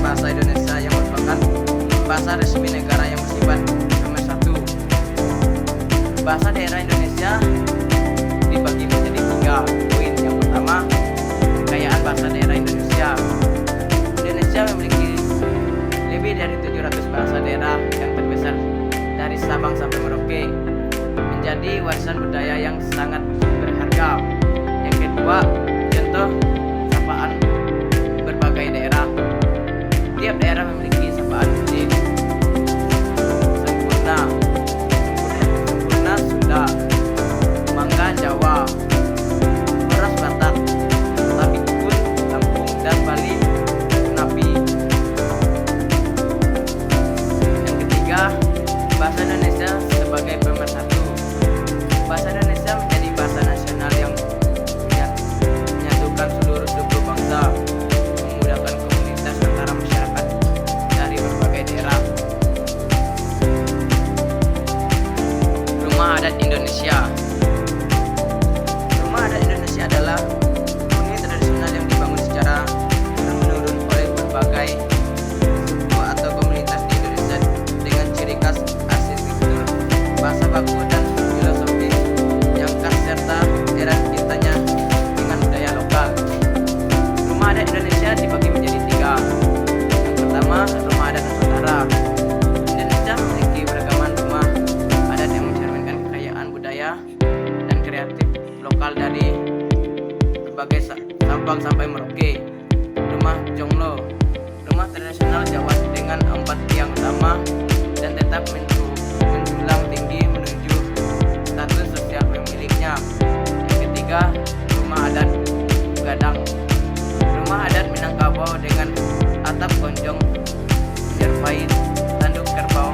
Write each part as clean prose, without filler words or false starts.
bahasa Indonesia yang merupakan bahasa resmi negara yang bersifat pemersatu. Bahasa daerah Indonesia dibagi menjadi 3 poin. Yang pertama, kekayaan bahasa daerah Indonesia. Indonesia memiliki lebih dari 700 bahasa daerah yang terbesar dari Sabang sampai Merauke, menjadi warisan budaya yang sangat berharga. Yang kedua, contoh sapaan berbagai daerah. Tiap daerah memiliki sapaan unik. Sempurna Sunda, Mangga Jawa, Beras Batak, Tabikun Lampung, dan Bali Napi. Yang ketiga, bahasa Indonesia sebagai pemersatu. Bahasa Indonesia menjadi bahasa nasional yang menyatukan seluruh suku bangsa, memudahkan komunitas antara masyarakat dari berbagai daerah. Rumah Adat Indonesia. Rumah Adat Indonesia adalah huni tradisional yang dibangun secara turun-menurun oleh berbagai suku atau komunitas di Indonesia dengan ciri khas arsitektur, bahasa baku, dan filosofi yang khas serta identitasnya dengan budaya lokal. Rumah Adat Indonesia dibagi menjadi 3. Yang pertama, Rumah Adat Nusantara. Indonesia memiliki beragaman rumah adat yang mencerminkan kekayaan budaya dan kreatif lokal dari berbagai Sabang sampai Merauke. Rumah Jonglo, rumah tradisional Jawa dengan 4 tiang utama dan tetap menjulang tinggi menuju status sosial pemiliknya. Yang ketiga, Rumah Adat Gadang. Rumah adat Minangkabau dengan atap gonjong menyerupai tanduk kerbau,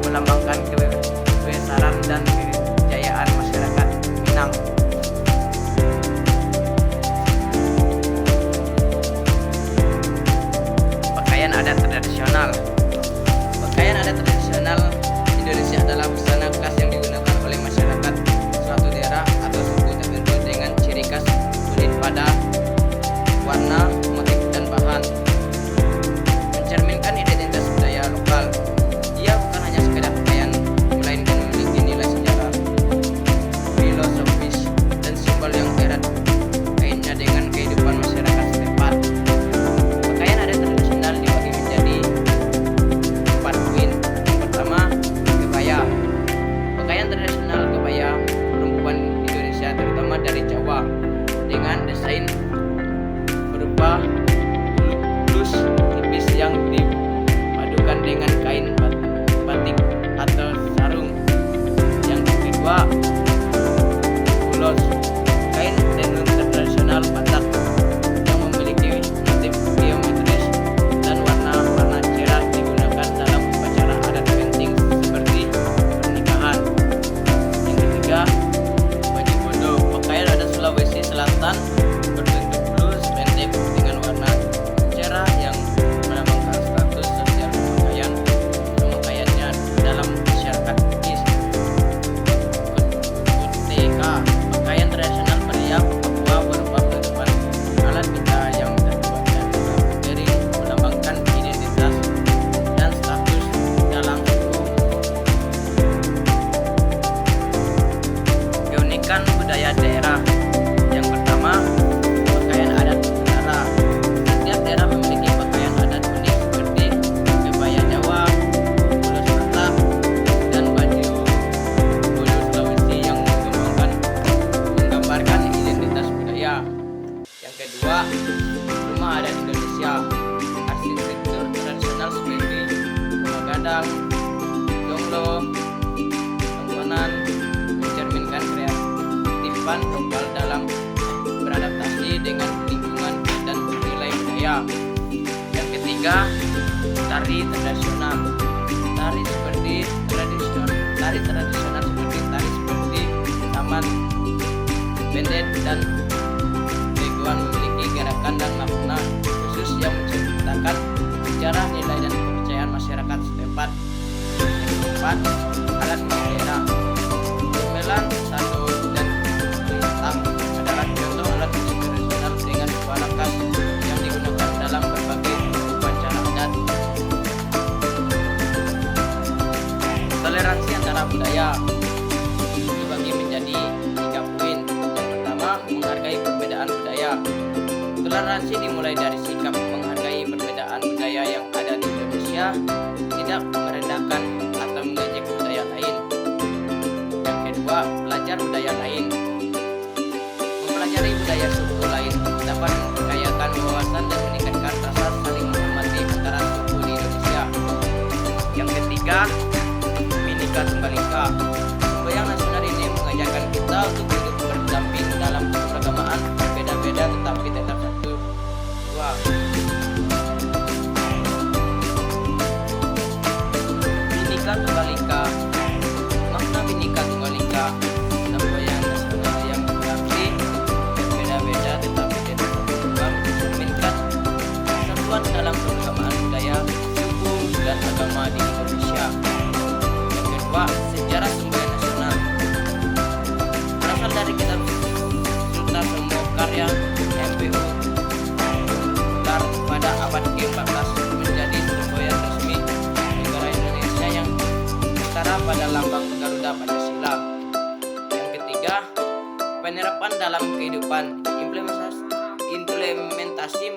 melambangkan kebesaran dan kejayaan masyarakat Minang. Pakaian adat tradisional. Pakaian adat tradisional Indonesia adalah busana khas yang digunakan oleh masyarakat suatu daerah atau suku tertentu dengan ciri khas unik pada warna, motif, dan bahan, mencerminkan identitas budaya lokal. Ia bukan hanya sekedar pakaian, melainkan memiliki nilai sejarah, filosofis, dan simbol yang erat kaitannya dengan kehidupan masyarakat setempat. Pakaian adat tradisional dibagi menjadi 4 poin. Yang pertama, kebaya. Pakaian tradisional kebaya perempuan Indonesia, terutama dari Jawa, dengan desain berupa blus tipis yang dipadukan dengan kain batik atau sarung. Yang kedua, ulos, kain tenun tradisional Batak yang memiliki motif geometris dan warna-warna cerah, digunakan dalam upacara adat penting seperti pernikahan. Yang ketiga, baju bodo, pakaian adat Sulawesi Selatan berbentuk blus pendek dengan warna cerah yang melambangkan status sosial pemakaiannya dalam masyarakat Bugis. Kuteka, pakaian tradisional pria Papua berupa penutupan alat pita yang terbuat dari melambangkan identitas dan status dalam suku. Keunikan budaya daerah. Yang pertama, pakaian adat Nusantara. Setiap daerah memiliki pakaian adat unik seperti kebaya Jawa, ulos Batak, dan baju bodo Sulawesi yang menggambarkan identitas budaya. Yang kedua, Rumah Adat Indonesia. Arsitektur tradisional seperti rumah gadang, jonglo, tanggunan mencerminkan kreatifan lokal dalam beradaptasi dengan lingkungan dan nilai budaya. Yang ketiga, tari tradisional. Tari tradisional seperti tari seperti taman, bendet, dan begoan memiliki gerakan dan makna khusus yang menceritakan sejarah, nilai, dan kepercayaan masyarakat setempat. Yang keempat, alat musik daerah. Gamelan, sando, dan lintang adalah contoh alat musik tradisional dengan suara khas yang digunakan dalam berbagai upacara adat. Toleransi dimulai dari sikap menghargai perbedaan budaya yang ada di Indonesia, tidak merendahkan atau mengejek budaya lain. Yang kedua, belajar budaya lain. Mempelajari budaya suku lain dapat memperkayakan wawasan dan meningkatkan rasa saling menghormati antara suku di Indonesia. Yang ketiga, Bhinneka Tunggal Ika. Semboyan nasional ini mengajarkan kita untuk hidup berdamping dalam keberagamaan, berbeda-beda tetapi tetap satu. Dua, Bhinneka Tunggal Ika. Makna Bhinneka Tunggal Ika, semboyan nasional yang berarti berbeda-beda tetapi tetap satu, mencerminkan persatuan dalam keberagamaan budaya, suku, dan agama di Indonesia. Yang kedua, sejarah semboyan nasional. Berasal dari kitab Suta Sembo karya MPU Dar pada abad ke-14, menjadi semboyan resmi negara Indonesia yang setara pada lambang Garuda Pancasila. Yang ketiga, penerapan dalam kehidupan. Implementasi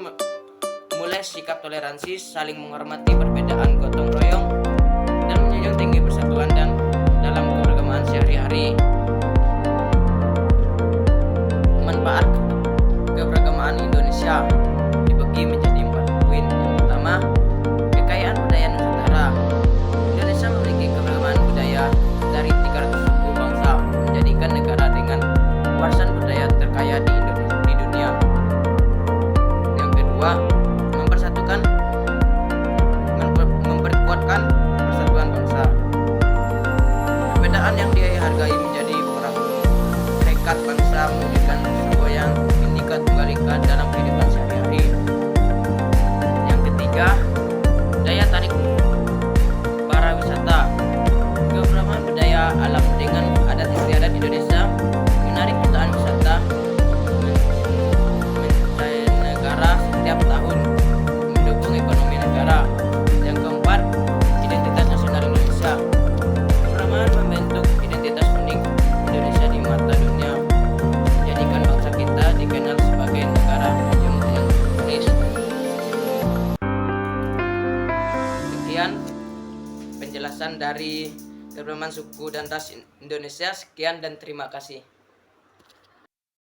mulai sikap toleransi, saling menghormati perbedaan, gotong royong, dan menjunjung tinggi persatuan dan dalam keberagamaan sehari-hari. Manfaat keberagamaan Indonesia dibagi menjadi 4 poin. Yang pertama, kekayaan budaya Nusantara. Indonesia memiliki keberagaman budaya dari 300 suku bangsa, menjadikan negara dengan warisan budaya terkaya di dunia. Yang kedua, memperkuatkan persatuan bangsa. Perbedaan yang dihargai menjadi perekat bangsa, mewujudkan semboyan Bhinneka Tunggal Ika dalam kehidupan sehari-hari. Yang ketiga, daya tarik para wisata. Keberagaman budaya alam dengan adat istiadat Indonesia menarik jutaan wisata mancanegara setiap tahun, mendukung ekonomi negara. Yang keempat, identitas nasional Indonesia. Keberagaman membentuk identitas unik Indonesia di mata dunia, menjadikan bangsa kita dikenal sebagai negara yang humanis. Sekian penjelasan dari keberagaman suku dan ras Indonesia. Sekian dan terima kasih.